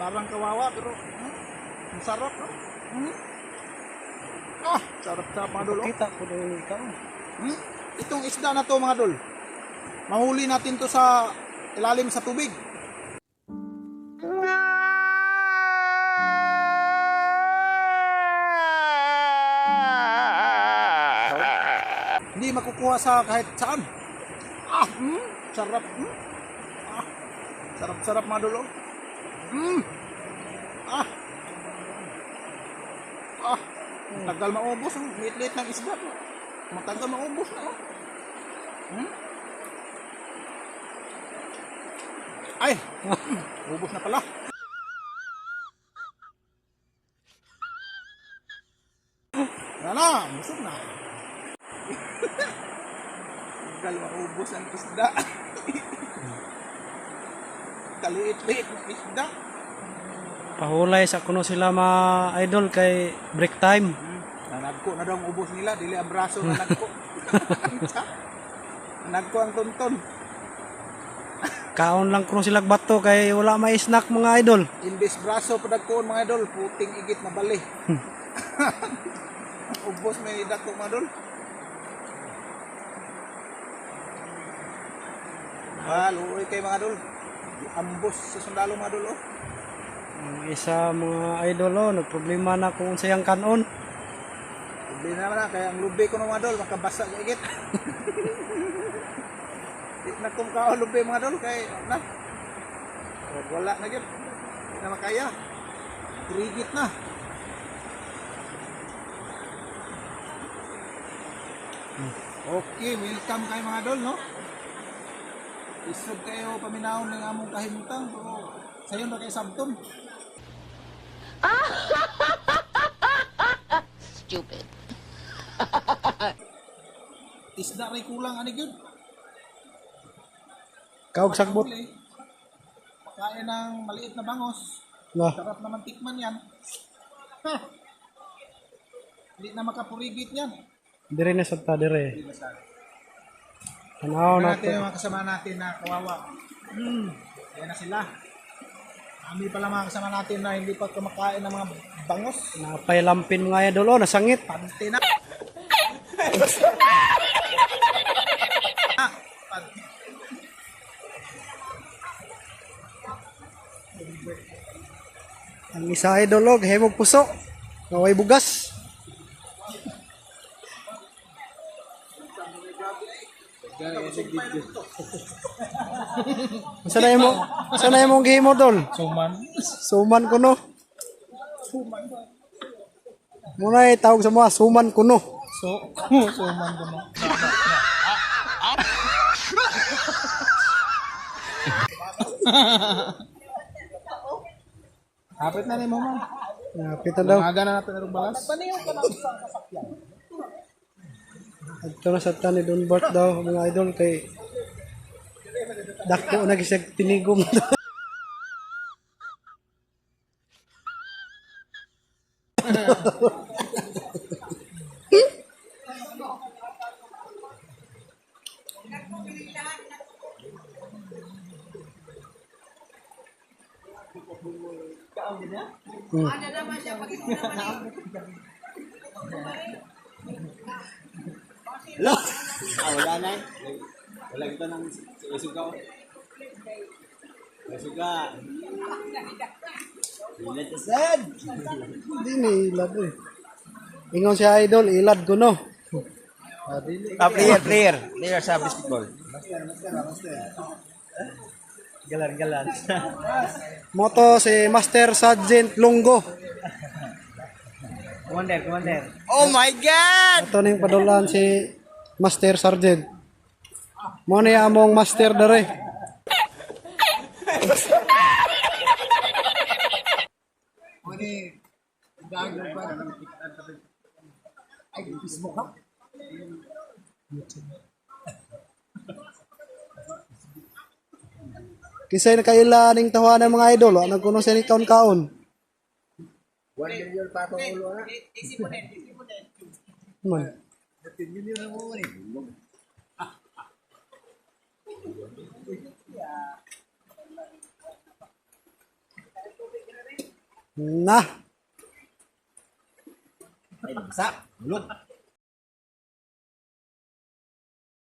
Parang kawawa pero ang sarap, no? Sarap-sarap mga dol. Kita ko doon ikaw. Itong isda na to mga dol, mahuli natin to sa ilalim sa tubig. Hindi makukuha sa kahit saan. Sarap. Sarap-sarap mga dol. Matagal maubos ang liit-liit ng isda. Matagal maubos na. Ay, ubos na pala. Wala na, busog na. Matagal maubos ang isda. Kaliit-liit ng isda. Pahulay sa kuno sila mga idol kay break time. Nanagko na daw ang ubos nila, dili ang braso na nagko. Nagko ang tonton. Kaon lang kuno sila bato kay wala may snack mga idol. Imbes braso padagkoon mga idol, puting igit na bali. Ubos may dako mga idol. Luoy kay mga idol. Ambos sa sundalo mga idol. Ang isa mga idol nagproblema na kung unsayang kanon. Hindi naman na, kaya ang lubi ko ng mga idol, makabasa ka igit. Di na kung kao lubi mga idol, kaya na. Wala na yun. Hindi na makaya. Rigit na. Okay, welcome kayo mga idol, no? Isod kayo paminahon ng among kahimutang, pero sayon na kayo sabton. Stupid. Isda ray kulang ani gyud. Kaog sagbot. Pagkain ng maliit na bangos. Lah, Sarap naman tikman yan. Hindi na makapurigit yan. dire na sa ta dire. Tanaw na Natin to. yung mga kasama natin na kawawa. Yan na sila. Kami pala mga kasama natin na hindi pa kumakain ng mga bangos. Napay lampin mga idol nasangit. Pante na. Ang isa idol hemog puso. Naway bugas. Sana mo gihimo dol? Suman kuno. Muna tawag sa mga suman kuno. Suman ko mo. Hapit na ni mo man. Pita daw. Aga na natin ng balas. Ito na sa tani Don Bart daw mga idol kay dako na gisag tinigom. Hello? Wala na eh. Wala kita ng suga ko. Suga. Ilad ka sad. Hindi ni ilad eh. Ingon si idol, ilad ko no. Player sa basketball. Galan. Moto si Master Sergeant Longgo. Commander. Oh my God! Ito na yung padulaan si Master Sergeant. Mo ni among master dere. Kisay na kaila ning tawanan mga idol, nagkuno sa ni kaon-kaon. 1 million pa itong ulo na. Man. 15 million ang ulo eh. Na. Ay, bagsak. Bulog.